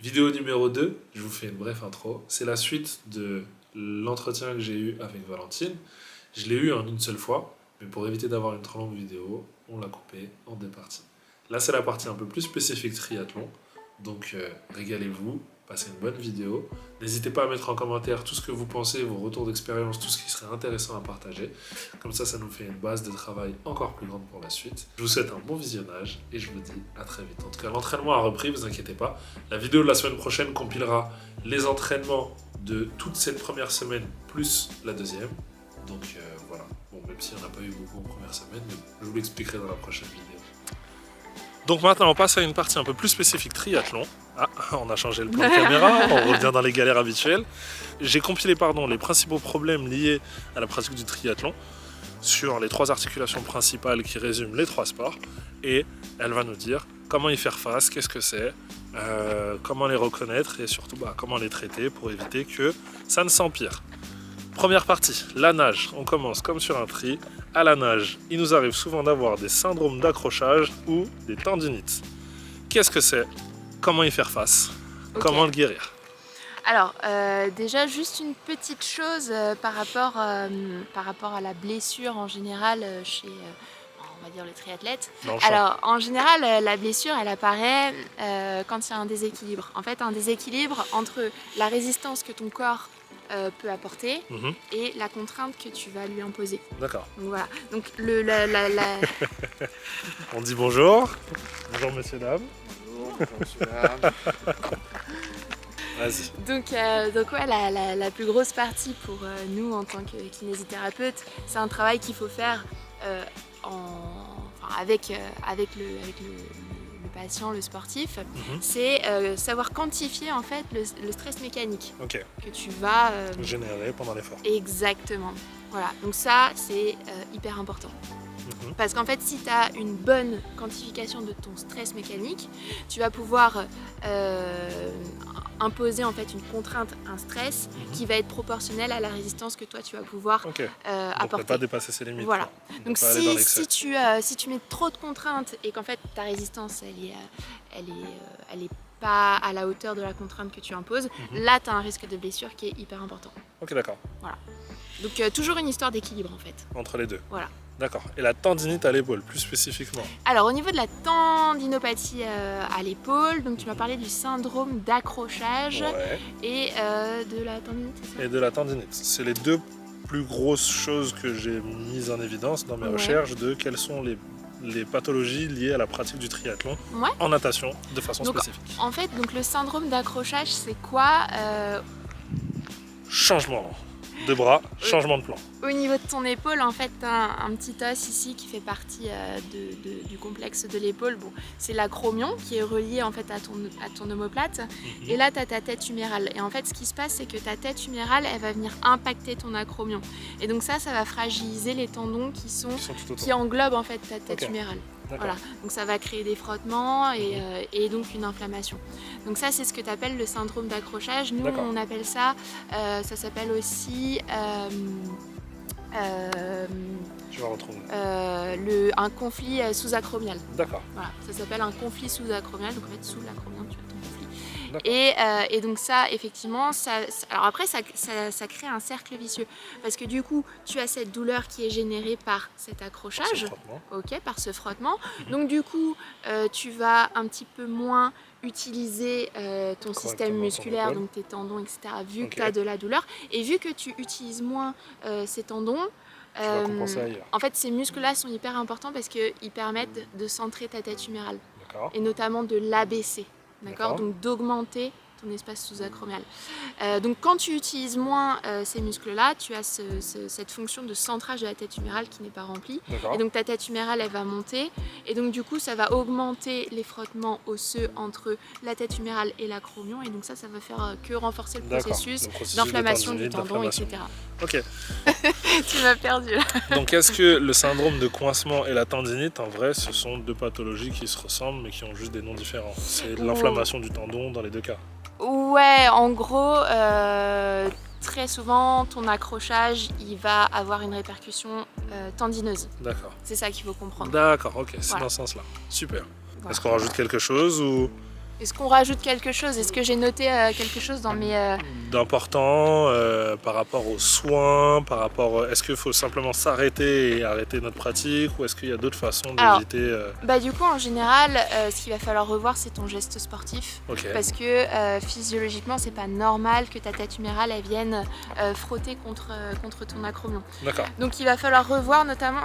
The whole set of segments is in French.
Vidéo numéro 2, je vous fais une brève intro. C'est la suite de l'entretien que j'ai eu avec Valentine. Je l'ai eu en une seule fois, mais pour éviter d'avoir une trop longue vidéo, on l'a coupé en deux parties. Là, c'est la partie un peu plus spécifique triathlon. Donc, régalez-vous, passez une bonne vidéo. N'hésitez pas à mettre en commentaire tout ce que vous pensez, vos retours d'expérience, tout ce qui serait intéressant à partager. Comme ça nous fait une base de travail encore plus grande pour la suite. Je vous souhaite un bon visionnage et je vous dis à très vite. En tout cas, l'entraînement a repris, vous inquiétez pas. La vidéo de la semaine prochaine compilera les entraînements de toute cette première semaine plus la deuxième. Donc voilà, bon, même s'il n'y en a pas eu beaucoup en première semaine, mais je vous l'expliquerai dans la prochaine vidéo. Donc maintenant on passe à une partie un peu plus spécifique triathlon. Ah, on a changé le plan de caméra, on revient dans les galères habituelles. J'ai compilé les principaux problèmes liés à la pratique du triathlon sur les 3 articulations principales qui résument les 3 sports. Et elle va nous dire comment y faire face, qu'est-ce que c'est, comment les reconnaître et surtout comment les traiter pour éviter que ça ne s'empire. Première partie, la nage. On commence comme sur un tri. À la nage, il nous arrive souvent d'avoir des syndromes d'accrochage ou des tendinites. Qu'est-ce que c'est? Comment y faire face? Comment le guérir? Alors, déjà, juste une petite chose par rapport à la blessure en général chez, on va dire, le triathlète. Alors, en général, la blessure, elle apparaît quand il y a un déséquilibre. En fait, un déséquilibre entre la résistance que ton corps peut apporter et la contrainte que tu vas lui imposer. D'accord. Donc voilà. Donc On dit bonjour. Bonjour messieurs dames. Bonjour messieurs dames. Vas-y. Donc ouais, la plus grosse partie pour nous en tant que kinésithérapeute, c'est un travail qu'il faut faire avec le patient, le sportif, c'est savoir quantifier en fait le stress mécanique que tu vas générer pendant l'effort. Exactement. Voilà, donc ça c'est hyper important. Parce qu'en fait, si tu as une bonne quantification de ton stress mécanique, tu vas pouvoir imposer en fait une contrainte, un stress qui va être proportionnel à la résistance que toi tu vas pouvoir apporter. Ne pas dépasser ses limites. Voilà. Donc si tu mets trop de contraintes et qu'en fait ta résistance elle est pas à la hauteur de la contrainte que tu imposes, là tu as un risque de blessure qui est hyper important. Ok, d'accord. Voilà. Donc toujours une histoire d'équilibre en fait. Entre les deux. Voilà. D'accord. Et la tendinite à l'épaule, plus spécifiquement? Alors au niveau de la tendinopathie à l'épaule, donc tu m'as parlé du syndrome d'accrochage et de la tendinite, c'est ça? Et de la tendinite. C'est les 2 plus grosses choses que j'ai mises en évidence dans mes recherches de quelles sont les pathologies liées à la pratique du triathlon en natation de façon spécifique. En fait, donc le syndrome d'accrochage, c'est quoi? Changement de bras, changement de plan. Au niveau de ton épaule, en fait, tu as un petit os ici qui fait partie du complexe de l'épaule. Bon, c'est l'acromion qui est relié en fait à ton omoplate. Et là, tu as ta tête humérale. Et en fait, ce qui se passe, c'est que ta tête humérale, elle va venir impacter ton acromion. Et donc ça va fragiliser les tendons qui englobent en fait ta tête humérale. Voilà, donc ça va créer des frottements et donc une inflammation. Donc ça, c'est ce que tu appelles le syndrome d'accrochage. Nous, on appelle ça, ça s'appelle aussi je vais retrouver. Un conflit sous-acromial. D'accord. Voilà, ça s'appelle un conflit sous-acromial. Donc en fait, sous l'acromion, tu as ton conflit. Et donc ça, effectivement, alors après, ça crée un cercle vicieux. Parce que du coup, tu as cette douleur qui est générée par cet accrochage, par ce frottement. Donc du coup, tu vas un petit peu moins utiliser ton système musculaire, donc tes tendons, etc., vu que tu as de la douleur. Et vu que tu utilises moins ces tendons, en fait, ces muscles-là sont hyper importants parce qu'ils permettent de centrer ta tête humérale. Et notamment de l'abaisser. D'accord, donc d'augmenter ton espace sous-acromial. Donc quand tu utilises moins ces muscles-là, tu as cette fonction de centrage de la tête humérale qui n'est pas remplie. Et donc ta tête humérale, elle va monter. Et donc du coup, ça va augmenter les frottements osseux entre la tête humérale et l'acromion. Et donc ça va faire que renforcer le processus d'inflammation du tendon, etc. Ok. Tu m'as perdu là. Donc est-ce que le syndrome de coincement et la tendinite, en vrai, ce sont 2 pathologies qui se ressemblent mais qui ont juste des noms différents? C'est l'inflammation du tendon dans les 2 cas? Ouais, en gros, très souvent, ton accrochage, il va avoir une répercussion tendineuse. D'accord. C'est ça qu'il faut comprendre. D'accord, ok, c'est dans ce sens-là. Super. Est-ce qu'on rajoute quelque chose ou... Est-ce qu'on rajoute quelque chose? Est-ce que j'ai noté quelque chose dans mes... D'important par rapport aux soins, par rapport... Est-ce qu'il faut simplement s'arrêter et arrêter notre pratique ou est-ce qu'il y a d'autres façons d'éviter... Du coup, en général, ce qu'il va falloir revoir, c'est ton geste sportif. Ok. Parce que physiologiquement, c'est pas normal que ta tête humérale elle vienne frotter contre ton acromion. D'accord. Donc il va falloir revoir notamment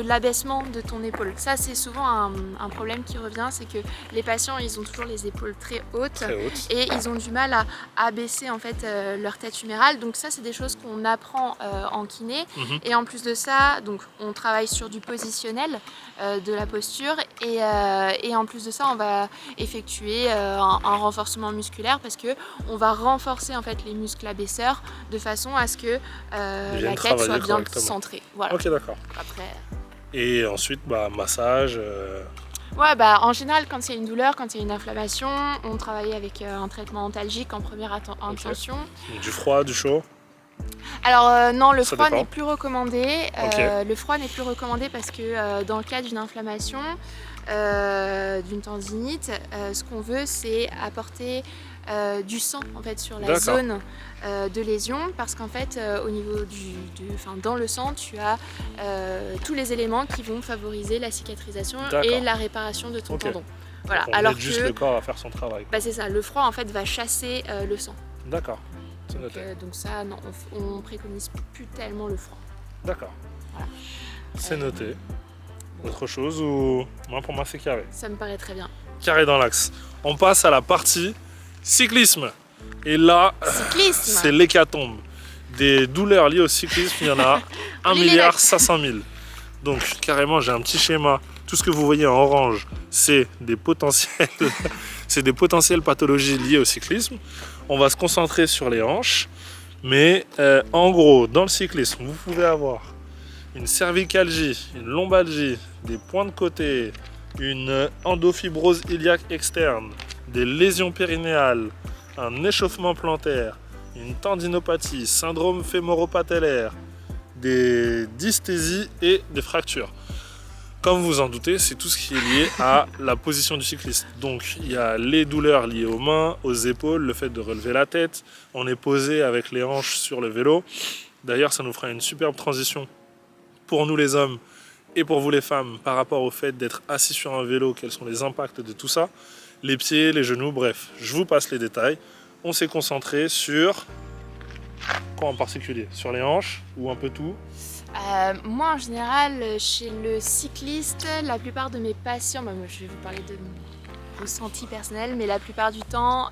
l'abaissement de ton épaule. Ça, c'est souvent un problème qui revient, c'est que les patients, ils ont toujours les épaules très hautes et ils ont du mal à abaisser en fait leur tête humérale. Donc ça, c'est des choses qu'on apprend en kiné. Et en plus de ça, donc on travaille sur du positionnel de la posture et en plus de ça, on va effectuer un renforcement musculaire parce que on va renforcer en fait les muscles abaisseurs de façon à ce que la tête soit bien centrée. Voilà. Ok, d'accord. Après. Et ensuite, massage. Ouais, en général, quand il y a une douleur, quand il y a une inflammation, on travaille avec un traitement antalgique en première intention. Du froid, du chaud? Alors non, le Ça froid dépend. n'est plus recommandé. Ok. Le froid n'est plus recommandé parce que dans le cas d'une inflammation, d'une tendinite, ce qu'on veut, c'est apporter du sang en fait sur la zone de lésion parce qu'en fait au niveau dans le sang tu as tous les éléments qui vont favoriser la cicatrisation et la réparation de ton tendon. Voilà. On Alors aide juste le corps à faire son travail. C'est ça, le froid en fait va chasser le sang. D'accord. C'est noté. Donc ça, non, on préconise plus tellement le froid. D'accord. Voilà. C'est noté. Autre chose ou... Moi, pour moi, c'est carré. Ça me paraît très bien. Carré dans l'axe. On passe à la partie cyclisme. Et là, c'est l'hécatombe. Des douleurs liées au cyclisme, il y en a 1,5 milliard. Donc, carrément, j'ai un petit schéma. Tout ce que vous voyez en orange, c'est des potentielles pathologies liées au cyclisme. On va se concentrer sur les hanches. Mais en gros, dans le cyclisme, vous pouvez avoir une cervicalgie, une lombalgie, des points de côté, une endofibrose iliaque externe, des lésions périnéales, un échauffement plantaire, une tendinopathie, syndrome fémoro-patellaire, des dysthésies et des fractures. Comme vous en doutez, c'est tout ce qui est lié à la position du cycliste. Donc il y a les douleurs liées aux mains, aux épaules, le fait de relever la tête. On est posé avec les hanches sur le vélo. D'ailleurs, ça nous fera une superbe transition pour nous les hommes et pour vous les femmes par rapport au fait d'être assis sur un vélo. Quels sont les impacts de tout ça? Les pieds, les genoux, bref, je vous passe les détails. On s'est concentré sur quoi en particulier? Sur les hanches ou un peu tout? Moi en général, chez le cycliste, la plupart de mes patients, je vais vous parler de mon ressenti personnel, mais la plupart du temps,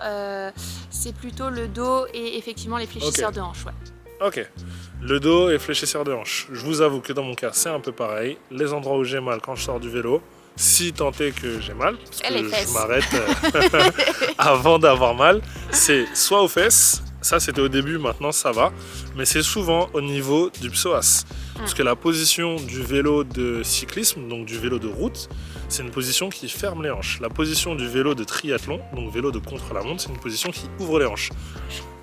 c'est plutôt le dos et effectivement les fléchisseurs de hanches. Ouais. Ok, le dos et fléchisseurs de hanches. Je vous avoue que dans mon cas, c'est un peu pareil. Les endroits où j'ai mal quand je sors du vélo, si tant est que j'ai mal, parce que je m'arrête avant d'avoir mal, c'est soit aux fesses, ça c'était au début, maintenant ça va, mais c'est souvent au niveau du psoas. Parce que la position du vélo de cyclisme, donc du vélo de route, c'est une position qui ferme les hanches. La position du vélo de triathlon, donc vélo de contre-la-montre, c'est une position qui ouvre les hanches.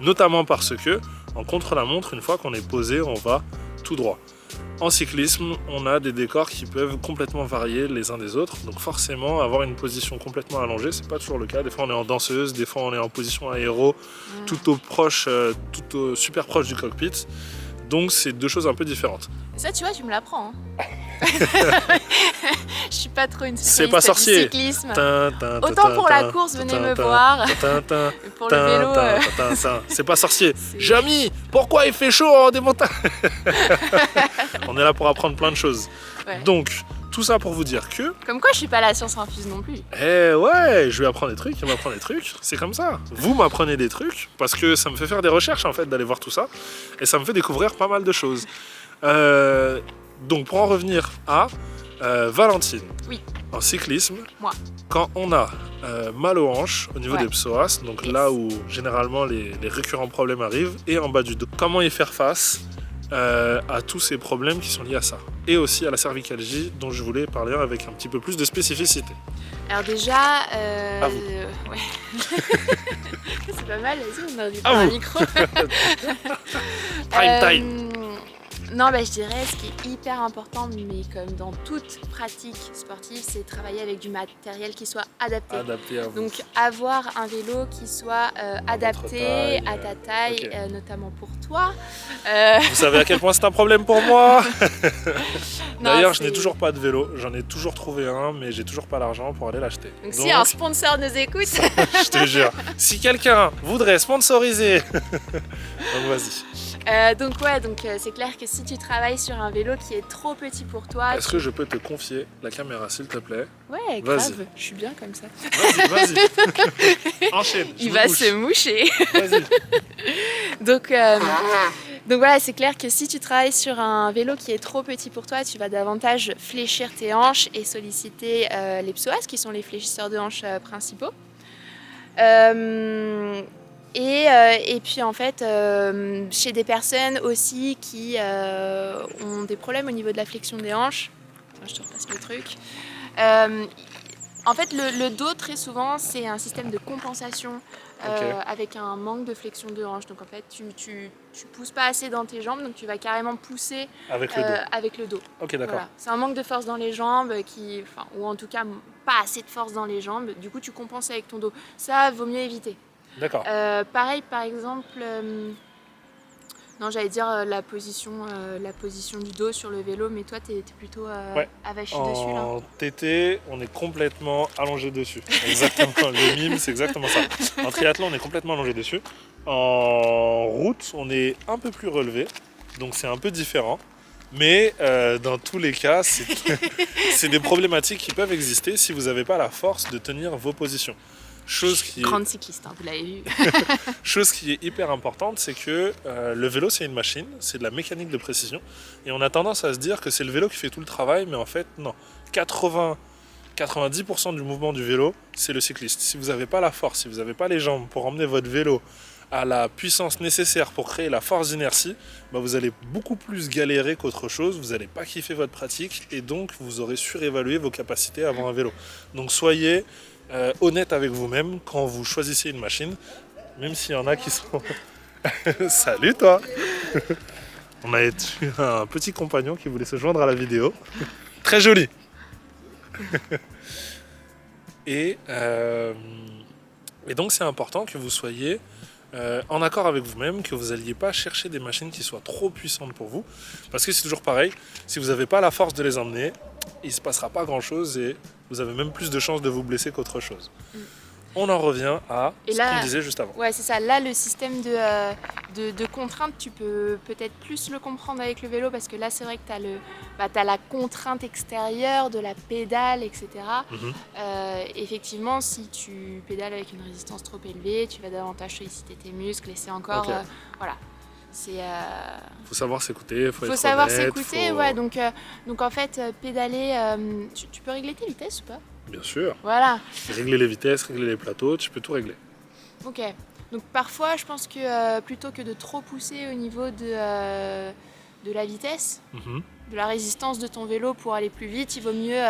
Notamment parce que, en contre-la-montre, une fois qu'on est posé, on va tout droit. En cyclisme, on a des décors qui peuvent complètement varier les uns des autres. Donc forcément, avoir une position complètement allongée, c'est pas toujours le cas. Des fois, on est en danseuse, des fois, on est en position aéro, super proche du cockpit. Donc, c'est deux choses un peu différentes. Ça, tu vois, tu me l'apprends. Hein. Je suis pas trop une c'est pas sorcier. Du cyclisme. Autant pour la course, venez me voir. Pour le vélo. C'est pas sorcier. Jamy, pourquoi il fait chaud en démontage? On est là pour apprendre plein de choses. Ouais. Donc, tout ça pour vous dire que... Comme quoi, je suis pas la science infuse non plus. Eh ouais, je lui apprends des trucs, il m'apprend des trucs. C'est comme ça. Vous m'apprenez des trucs parce que ça me fait faire des recherches en fait, d'aller voir tout ça. Et ça me fait découvrir pas mal de choses. Donc, pour en revenir à Valentine. Oui. En cyclisme, moi. Quand on a mal aux hanches, au niveau des psoas, donc là où généralement les récurrents problèmes arrivent, et en bas du dos, comment y faire face à tous ces problèmes qui sont liés à ça. Et aussi à la cervicalgie dont je voulais parler avec un petit peu plus de spécificité. Alors déjà... à vous. Ouais. C'est pas mal, vas-y, on a un micro. Prime time. Non, bah, je dirais ce qui est hyper important, mais comme dans toute pratique sportive, c'est travailler avec du matériel qui soit adapté. Adapté à vous. Donc avoir un vélo qui soit adapté taille, à ta taille, ok. notamment pour toi. Vous savez à quel point c'est un problème pour moi. Non, D'ailleurs, je c'est- n'ai toujours pas de vélo. J'en ai toujours trouvé un, mais j'ai toujours pas l'argent pour aller l'acheter. Donc si un sponsor nous écoute, je te jure, si quelqu'un voudrait sponsoriser, donc vas-y. donc c'est clair que si tu travailles sur un vélo qui est trop petit pour toi, Est-ce que je peux te confier la caméra, s'il te plaît? ouais, Vas-y. grave, je suis bien comme ça. Vas-y. Enchaîne. je Il me va bouge. se moucher. Vas-y. Donc voilà, c'est clair que si tu travailles sur un vélo qui est trop petit pour toi, tu vas davantage fléchir tes hanches et solliciter les psoas, qui sont les fléchisseurs de hanches principaux. Et puis en fait, chez des personnes aussi qui ont des problèmes au niveau de la flexion des hanches, enfin, je te repasse le truc. En fait, le dos, très souvent, c'est un système de compensation avec un manque de flexion de hanche. Donc en fait, tu pousses pas assez dans tes jambes, donc tu vas carrément pousser Avec le dos. avec le dos. Ok, d'accord. Voilà. C'est un manque de force dans les jambes, ou en tout cas pas assez de force dans les jambes. Du coup, tu compenses avec ton dos. Ça, vaut mieux éviter. D'accord. Pareil, par exemple, non, j'allais dire la position du dos sur le vélo, mais toi, t'es plutôt Ouais. avachi dessus là. En TT, on est complètement allongé dessus. Exactement. Le mime, c'est exactement ça. En triathlon, on est complètement allongé dessus. En route, on est un peu plus relevé, donc c'est un peu différent. Mais dans tous les cas, c'est des problématiques qui peuvent exister si vous n'avez pas la force de tenir vos positions. Grande cycliste, hein, vous l'avez vu. Chose qui est hyper importante, c'est que le vélo, c'est une machine, c'est de la mécanique de précision. Et on a tendance à se dire que c'est le vélo qui fait tout le travail, mais en fait, non. 90% du mouvement du vélo, c'est le cycliste. Si vous n'avez pas la force, si vous n'avez pas les jambes pour emmener votre vélo à la puissance nécessaire pour créer la force d'inertie, bah vous allez beaucoup plus galérer qu'autre chose, vous n'allez pas kiffer votre pratique et donc vous aurez surévalué vos capacités à avoir un vélo. Donc soyez honnête avec vous-même quand vous choisissez une machine, même s'il y en a qui sont... Salut toi. On a eu un petit compagnon qui voulait se joindre à la vidéo. Très joli. Et donc c'est important que vous soyez en accord avec vous-même, que vous n'alliez pas chercher des machines qui soient trop puissantes pour vous. Parce que c'est toujours pareil, si vous n'avez pas la force de les emmener, il ne se passera pas grand-chose et vous avez même plus de chances de vous blesser qu'autre chose. On en revient à Et ce là- qu'on disait juste avant. Ouais, c'est ça. Là, le système de contrainte, tu peux peut-être plus le comprendre avec le vélo parce que là, c'est vrai que tu as la contrainte extérieure de la pédale, etc. Mhm. Effectivement, si tu pédales avec une résistance trop élevée, tu vas davantage solliciter tes muscles et c'est encore... Ok. voilà. C'est... Faut savoir s'écouter, faut faut être savoir honnête, s'écouter, faut- ouais. Donc en fait, pédaler... tu peux régler tes vitesses ou pas? Bien sûr. Voilà. Régler les vitesses, régler les plateaux, tu peux tout régler. Ok. Donc parfois, je pense que plutôt que de trop pousser au niveau de la vitesse, Mhm. de la résistance de ton vélo pour aller plus vite, il vaut mieux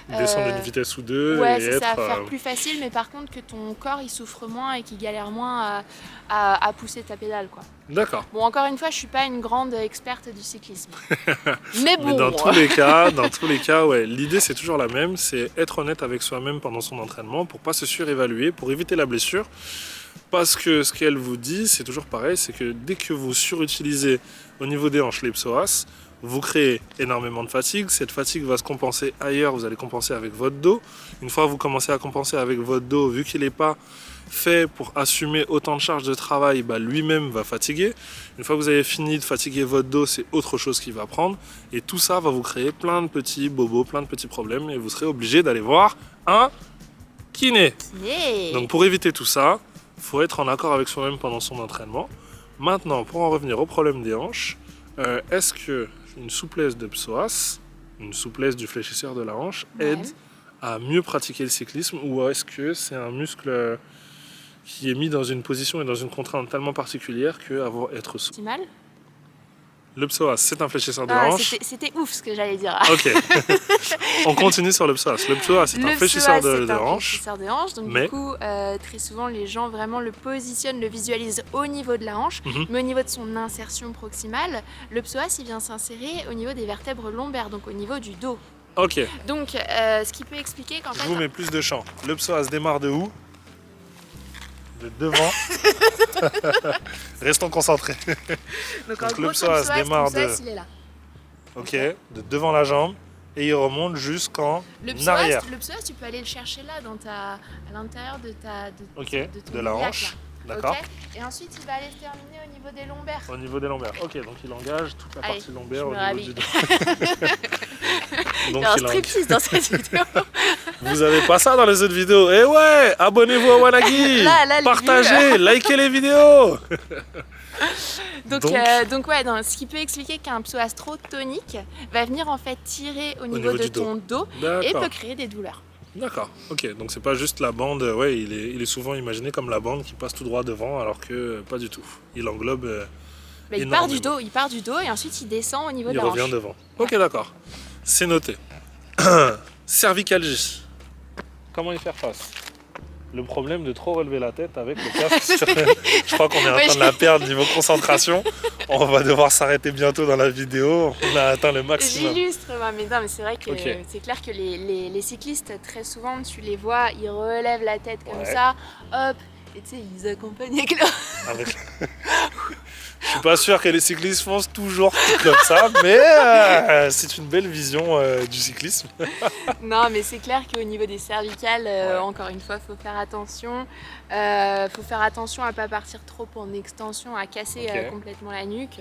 Descendre une vitesse ou deux ouais, et c'est ça, être... faire plus facile, mais par contre que ton corps il souffre moins et qu'il galère moins à pousser ta pédale, quoi. D'accord. Bon, encore une fois, je suis pas une grande experte du cyclisme, mais bon. Mais dans tous les cas, ouais, l'idée c'est toujours la même, c'est être honnête avec soi-même pendant son entraînement pour pas se surévaluer, pour éviter la blessure. Parce que ce qu'elle vous dit, c'est toujours pareil, c'est que dès que vous surutilisez au niveau des hanches les psoas, vous créez énormément de fatigue. Cette fatigue va se compenser ailleurs, vous allez compenser avec votre dos. Une fois que vous commencez à compenser avec votre dos, vu qu'il n'est pas fait pour assumer autant de charges de travail, bah lui-même va fatiguer. Une fois que vous avez fini de fatiguer votre dos, c'est autre chose qui va prendre. Et tout ça va vous créer plein de petits bobos, plein de petits problèmes. Et vous serez obligé d'aller voir un kiné. Yeah. Donc pour éviter tout ça, il faut être en accord avec soi-même pendant son entraînement. Maintenant, pour en revenir au problème des hanches, est-ce que une souplesse de psoas, une souplesse du fléchisseur de la hanche, aide Ouais. à mieux pratiquer le cyclisme, ou est-ce que c'est un muscle qui est mis dans une position et dans une contrainte tellement particulière qu'être souple? Optimal. Le psoas, c'est un fléchisseur de Ah, hanche. c'était ouf ce que j'allais dire. Ok. On continue sur le psoas. Le psoas, c'est un fléchisseur de hanche. Fléchisseur de hanche. Donc, du coup, très souvent, les gens vraiment le positionnent, le visualisent au niveau de la hanche, mais au niveau de son insertion proximale, le psoas, il vient s'insérer au niveau des vertèbres lombaires, donc au niveau du dos. Ok. Donc, ce qui peut expliquer qu'en fait. Je vous mets plus de champ. Le psoas démarre de où? De devant. Restons concentrés. Donc, en Donc, gros, le psoas démarre ton psoas, il est là. Ok, de devant la jambe et il remonte jusqu'en arrière. Le psoas, tu peux aller le chercher là, à l'intérieur de ton de la iliaque, hanche. là. D'accord. Okay. Et ensuite, il va aller se terminer au niveau des lombaires. Au niveau des lombaires. Ok, donc il engage toute la partie lombaire au niveau du dos. Il y a un striptease dans cette vidéo. Vous avez pas ça dans les autres vidéos? Eh ouais, abonnez-vous à Wanagi, là, partagez, likez les vidéos. Donc, ce qui peut expliquer qu'un psoas trop tonique va venir en fait tirer au niveau de ton dos et peut créer des douleurs. D'accord, ok, donc c'est pas juste la bande, ouais, il est souvent imaginé comme la bande qui passe tout droit devant alors que pas du tout. Il englobe. Il part du dos et ensuite il descend au niveau de la hanche. Il revient devant. Ok, d'accord, c'est noté. Cervicalgie. Comment y faire face? Le problème de trop relever la tête avec le casque. Je crois qu'on est en train de la perdre niveau concentration. On va devoir s'arrêter bientôt dans la vidéo. On a atteint le maximum. J'illustre, mais c'est vrai que c'est clair que les cyclistes, très souvent, tu les vois, ils relèvent la tête comme ça, hop, et tu sais, ils accompagnent avec Je suis pas sûr que les cyclistes foncent toujours comme ça, mais c'est une belle vision du cyclisme. Non, mais c'est clair qu'au niveau des cervicales, encore une fois, faut faire attention. Faut faire attention à pas partir trop en extension, à casser complètement la nuque.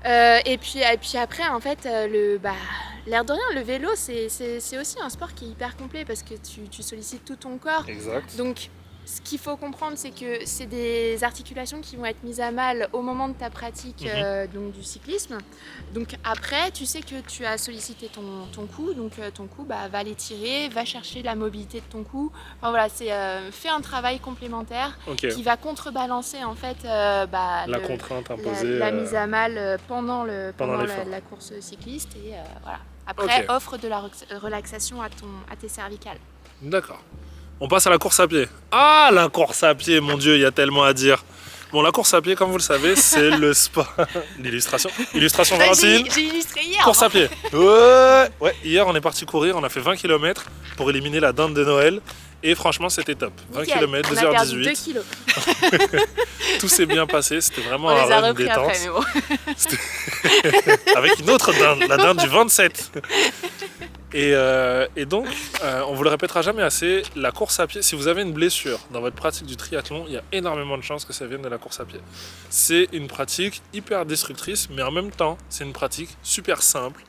Et puis après, en fait, l'air de rien, le vélo, c'est aussi un sport qui est hyper complet parce que tu sollicites tout ton corps. Exact. Donc, ce qu'il faut comprendre, c'est que c'est des articulations qui vont être mises à mal au moment de ta pratique donc du cyclisme. Donc après, tu sais que tu as sollicité ton cou, donc ton cou va l'étirer, va chercher la mobilité de ton cou. Enfin voilà, fais un travail complémentaire qui va contrebalancer en fait la contrainte imposée, la mise à mal pendant la course cycliste et voilà. Après, offre de la relaxation à tes cervicales. D'accord. On passe à la course à pied. Ah, la course à pied, mon Dieu, il y a tellement à dire. Bon, la course à pied, comme vous le savez, c'est le sport. L'illustration. Illustration Valentine. J'ai illustré hier. Course à pied. Ouais, hier, on est parti courir, on a fait 20 km pour éliminer la dinde de Noël. Et franchement, c'était top. 20 km, 2h18. On a perdu 2 kilos. Tout s'est bien passé, c'était vraiment on les a run repris détente. Après, mais bon. Avec une autre dinde, la dinde du 27. Et donc, on vous le répétera jamais assez, la course à pied, si vous avez une blessure dans votre pratique du triathlon, il y a énormément de chances que ça vienne de la course à pied. C'est une pratique hyper destructrice, mais en même temps, c'est une pratique super simple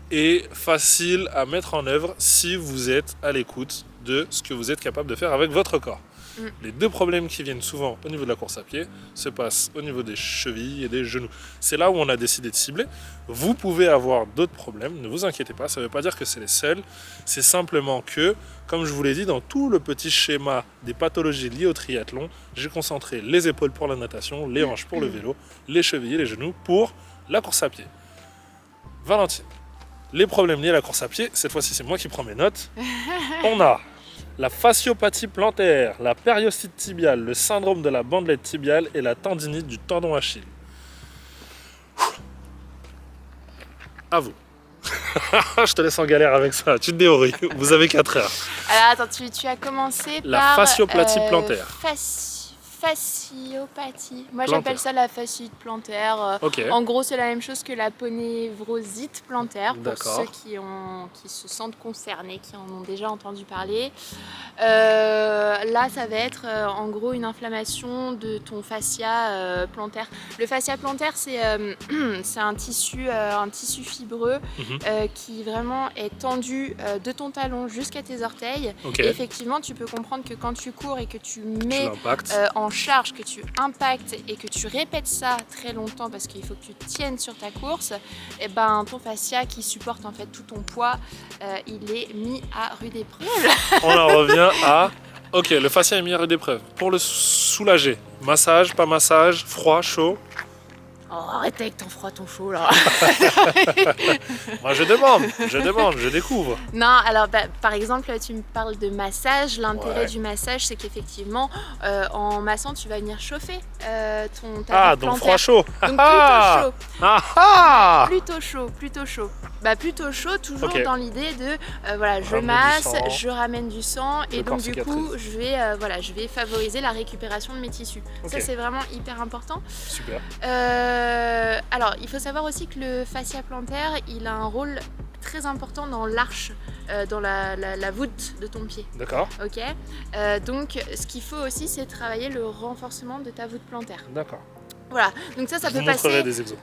et facile à mettre en œuvre si vous êtes à l'écoute de ce que vous êtes capable de faire avec votre corps. Les deux problèmes qui viennent souvent au niveau de la course à pied se passent au niveau des chevilles et des genoux. C'est là où on a décidé de cibler. Vous pouvez avoir d'autres problèmes, ne vous inquiétez pas, ça ne veut pas dire que c'est les seuls. C'est simplement que, comme je vous l'ai dit, dans tout le petit schéma des pathologies liées au triathlon, j'ai concentré les épaules pour la natation, les hanches pour le vélo, les chevilles et les genoux pour la course à pied. Valentine, les problèmes liés à la course à pied, cette fois-ci c'est moi qui prends mes notes. On a la fasciopathie plantaire, la périostite tibiale, le syndrome de la bandelette tibiale et la tendinite du tendon Achille. À vous. Je te laisse en galère avec ça, tu te déories. Vous avez 4 heures. Alors attends, tu as commencé la par... fasciopathie plantaire. Fasciopathie. Moi j'appelle ça la fasciite plantaire. En gros c'est la même chose que la ponévrosite plantaire pour ceux qui se sentent concernés, qui en ont déjà entendu parler. Là ça va être en gros une inflammation de ton fascia plantaire. Le fascia plantaire c'est un tissu fibreux qui vraiment est tendu de ton talon jusqu'à tes orteils. Et effectivement tu peux comprendre que quand tu cours et que tu mets en charge, que tu impactes et que tu répètes ça très longtemps parce qu'il faut que tu tiennes sur ta course, et ben ton fascia qui supporte en fait tout ton poids, il est mis à rude épreuve. On en revient à... Ok, le fascia est mis à rude épreuve. Pour le soulager, massage, pas massage, froid, chaud? Oh, arrête avec ton froid, ton chaud là. Moi je demande, je découvre. Non, alors par exemple, tu me parles de massage. L'intérêt Ouais. du massage, c'est qu'effectivement, en massant, tu va venir chauffer ta voûte Donc plantaire. froid chaud. Donc plutôt chaud. Ah ah. Plutôt chaud, plutôt chaud. Plutôt chaud, toujours Ok. dans l'idée de voilà, je Ramener du masse, sang. je ramène du sang Le et corps donc du coup, cicatrise. je vais favoriser la récupération de mes tissus. Ok. Ça, c'est vraiment hyper important. Super. Alors, il faut savoir aussi que le fascia plantaire, il a un rôle très important dans l'arche, dans la voûte de ton pied. D'accord. Ok. Donc, ce qu'il faut aussi, c'est travailler le renforcement de ta voûte plantaire. D'accord. Voilà. Donc ça Je peut vous montrerai passer. des exos.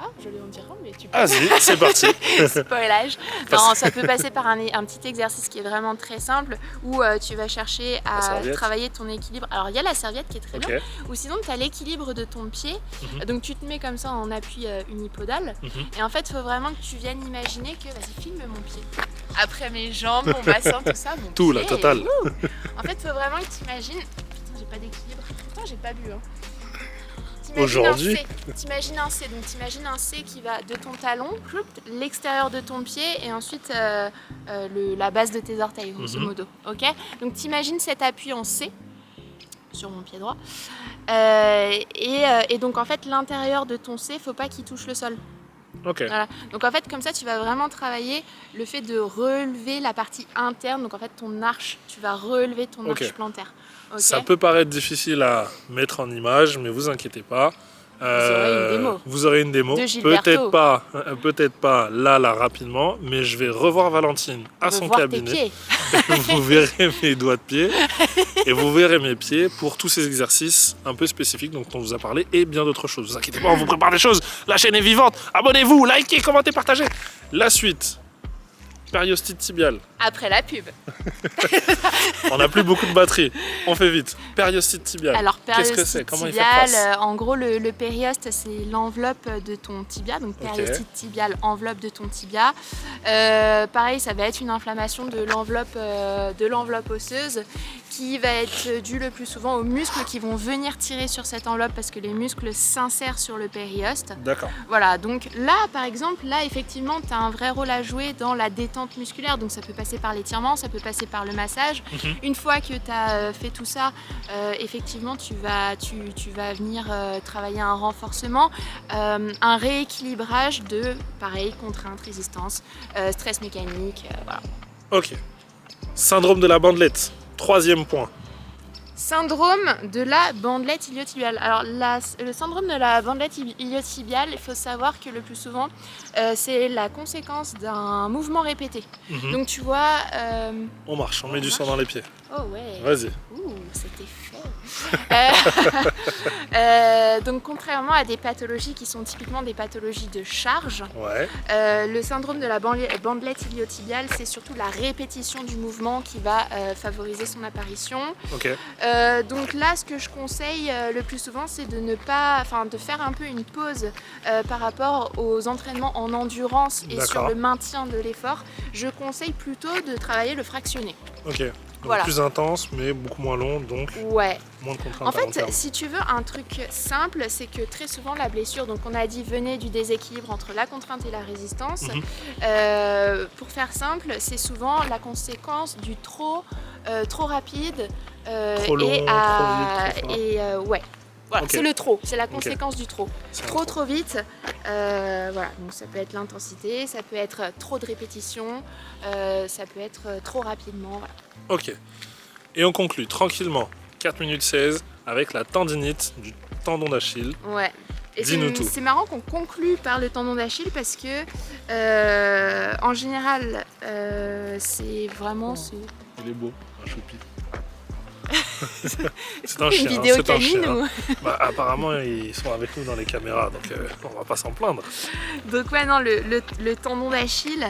Ah, je vais en dire un, mais tu peux. Vas-y, c'est parti. Spoilage. Non, ça peut passer par un petit exercice qui est vraiment très simple où tu vas chercher La à serviette. travailler ton équilibre. Alors il y a la serviette qui est très Ok. bien, ou sinon tu as l'équilibre de ton pied. Mhm. Donc tu te mets comme ça en appui unipodal. Mhm. Et en fait, il faut vraiment que tu viennes imaginer que, vas-y, filme mon pied. Après mes jambes, mon bassin, tout ça, mon Tout, pied. la totale. Wouh. En fait, il faut vraiment que tu imagines. Putain, j'ai pas d'équilibre. Pourtant, j'ai pas bu. Hein. Aujourd'hui. T'imagines un C, donc t'imagines un C qui va de ton talon, l'extérieur de ton pied et ensuite la base de tes orteils, grosso Mhm. modo. Ok. Donc t'imagines cet appui en C sur mon pied droit. Et donc en fait l'intérieur de ton C, faut pas qu'il touche le sol. Ok. Voilà. Donc en fait comme ça tu vas vraiment travailler le fait de relever la partie interne, donc en fait ton arche, tu vas relever ton Ok. arche plantaire. Ok. Ça peut paraître difficile à mettre en image, mais vous inquiétez pas. aurez une démo. Vous aurez une démo. De Gilberto. Peut-être pas là rapidement, mais je vais revoir Valentine à son Revoir tes cabinet. pieds. Vous verrez mes doigts de pied et vous verrez mes pieds pour tous ces exercices un peu spécifiques dont on vous a parlé et bien d'autres choses. Ne vous inquiétez pas, on vous prépare des choses. La chaîne est vivante. Abonnez-vous, likez, commentez, partagez. La suite. Périostite tibiale. Après la pub. On n'a plus beaucoup de batterie. On fait vite. Périostite tibiale. Alors, Qu'est-ce que périostite c'est? Comment il fait tibiale, face? en gros, le périoste, c'est l'enveloppe de ton tibia. Donc, Ok. périostite tibiale, enveloppe de ton tibia. Pareil, ça va être une inflammation de l'enveloppe osseuse qui va être due le plus souvent aux muscles qui vont venir tirer sur cette enveloppe parce que les muscles s'insèrent sur le périoste. D'accord. Voilà, donc là, par exemple, là, effectivement, tu as un vrai rôle à jouer dans la détente musculaire. Donc, ça peut passer par l'étirement, ça peut passer par le massage. Mhm. Une fois que tu as fait tout ça, effectivement, tu vas venir travailler un renforcement, un rééquilibrage de, pareil, contrainte, résistance, stress mécanique, voilà. Ok. Syndrome de la bandelette. Troisième point. Syndrome de la bandelette iliotibiale. Alors, le syndrome de la bandelette iliotibiale, il faut savoir que le plus souvent, c'est la conséquence d'un mouvement répété. Mhm. Donc, tu vois... On marche, on met du sang dans les pieds. Oh ouais. Vas-y. Ouh, c'était fait. Donc contrairement à des pathologies qui sont typiquement des pathologies de charge, Ouais. le syndrome de la bandelette iliotibiale, c'est surtout la répétition du mouvement qui va favoriser son apparition. Ok. Donc là, ce que je conseille le plus souvent, c'est de faire un peu une pause par rapport aux entraînements en endurance et sur D'accord. le maintien de l'effort. Je conseille plutôt de travailler le fractionné. Ok. Donc Voilà. plus intense, mais beaucoup moins long, donc Ouais. moins de contraintes En à long fait, terme. si tu veux un truc simple, c'est que très souvent la blessure, donc on a dit venait du déséquilibre entre la contrainte et la résistance. Mhm. Pour faire simple, c'est souvent la conséquence du trop rapide Trop long, et trop vite, trop fort. ouais. Voilà, Ok. c'est le trop, c'est la conséquence du trop. C'est un Trop vite, voilà. Donc ça peut être l'intensité, ça peut être trop de répétitions, ça peut être trop rapidement. Voilà. Ok. Et on conclut tranquillement, 4 minutes 16, avec la tendinite du tendon d'Achille. Ouais. Et Dis-nous tout. c'est marrant qu'on conclue par le tendon d'Achille parce que en général c'est vraiment Il est beau, un choupi. C'est une un chien, vidéo c'est un canine chien. ou... Bah, apparemment, ils sont avec nous dans les caméras, donc on va pas s'en plaindre. Donc ouais non le tendon d'Achille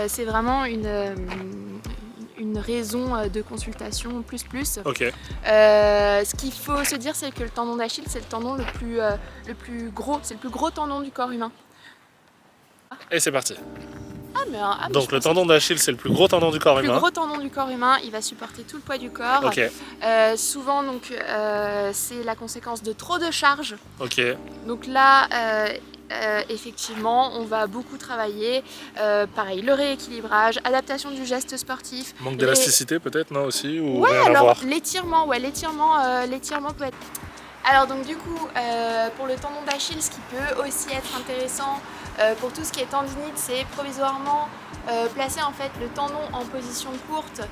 c'est vraiment une raison de consultation plus. Ok. Ce qu'il faut se dire c'est que le tendon d'Achille c'est le tendon le plus gros, c'est le plus gros tendon du corps humain. Et c'est parti. mais Donc je le pense tendon d'Achille, c'est le plus gros tendon du corps que le plus humain. gros tendon du corps humain, il va supporter tout le poids du corps. Ok, Souvent, donc, c'est la conséquence de trop de charges. ok. Donc là, effectivement, on va beaucoup travailler. Pareil, le rééquilibrage, adaptation du geste sportif. Manque d'élasticité peut-être, non aussi ou Ouais, rien à alors voir. l'étirement, l'étirement peut être. Alors donc du coup, pour le tendon d'Achille, ce qui peut aussi être intéressant pour tout ce qui est tendinite, c'est provisoirement placer en fait le tendon en position courte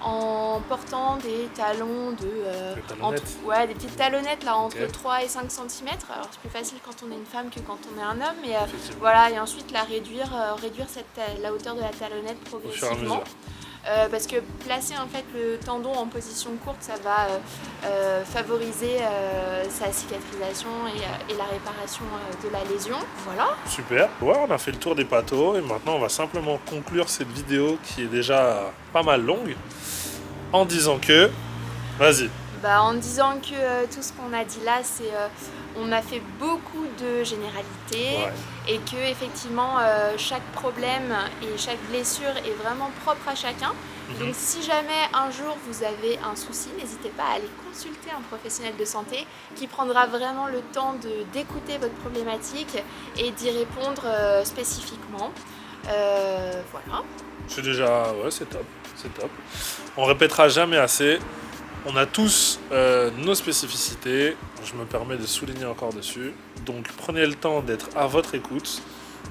en portant des talons de Des talonnettes. des petites talonnettes là entre Ok. 3 et 5 cm. Alors c'est plus facile quand on est une femme que quand on est un homme, mais Effectivement. voilà, et ensuite réduire la hauteur de la talonnette Au fur et à progressivement. mesure. Parce que placer en fait le tendon en position courte, ça va favoriser sa cicatrisation et la réparation de la lésion. Voilà. Super. Ouais, on a fait le tour des pâteaux et maintenant on va simplement conclure cette vidéo qui est déjà pas mal longue en disant que... Vas-y. En disant que tout ce qu'on a dit là, c'est on a fait beaucoup de généralités Ouais. et que effectivement chaque problème et chaque blessure est vraiment propre à chacun. Donc si jamais un jour vous avez un souci, n'hésitez pas à aller consulter un professionnel de santé qui prendra vraiment le temps d'écouter votre problématique et d'y répondre spécifiquement. Voilà. C'est déjà... Ouais, c'est top. C'est top. On répétera jamais assez. On a tous nos spécificités. Je me permets de souligner encore dessus. Donc prenez le temps d'être à votre écoute,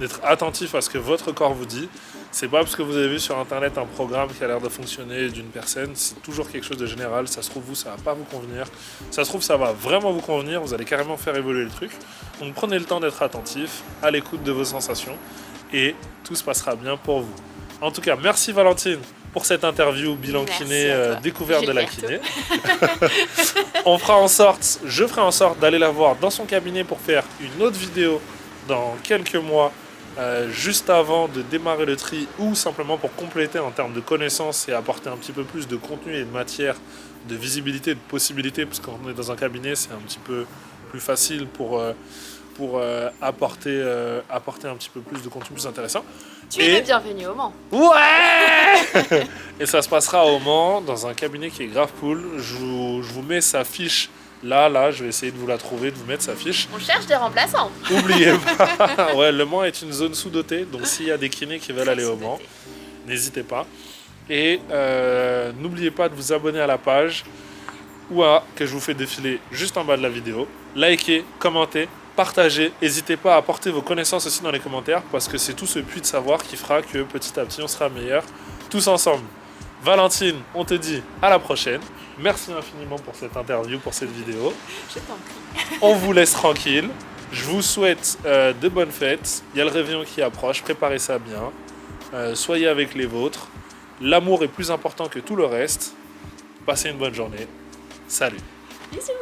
d'être attentif à ce que votre corps vous dit. C'est pas parce que vous avez vu sur internet un programme qui a l'air de fonctionner d'une personne, c'est toujours quelque chose de général. Ça se trouve, vous, ça va pas vous convenir. Ça se trouve, ça va vraiment vous convenir. Vous allez carrément faire évoluer le truc. Donc prenez le temps d'être attentif, à l'écoute de vos sensations et tout se passera bien pour vous. En tout cas, merci Valentine pour cette interview bilan Merci kiné, à toi. découverte de la Gilberto. kiné. Je ferai en sorte d'aller la voir dans son cabinet pour faire une autre vidéo dans quelques mois, juste avant de démarrer le tri ou simplement pour compléter en termes de connaissances et apporter un petit peu plus de contenu et de matière, de visibilité, de possibilités, parce qu'on est dans un cabinet, c'est un petit peu plus facile pour apporter un petit peu plus de contenu plus intéressant. Tu es le bienvenu au Mans. Ouais. Et ça se passera au Mans, dans un cabinet qui est grave cool. Je vous mets sa fiche là, je vais essayer de vous la trouver, de vous mettre sa fiche. On cherche des remplaçants. Oubliez pas, ouais, le Mans est une zone sous-dotée, donc s'il y a des kinés qui veulent aller au Mans, n'hésitez pas. Et n'oubliez pas de vous abonner à la page que je vous fais défiler juste en bas de la vidéo. Likez, commentez, partagez. N'hésitez pas à apporter vos connaissances aussi dans les commentaires parce que c'est tout ce puits de savoir qui fera que petit à petit on sera meilleur tous ensemble. Valentine, on te dit à la prochaine. Merci infiniment pour cette interview, pour cette vidéo. Je t'en prie. On vous laisse tranquille. Je vous souhaite de bonnes fêtes. Il y a le réveillon qui approche. Préparez ça bien. Soyez avec les vôtres. L'amour est plus important que tout le reste. Passez une bonne journée. Salut. Bisous.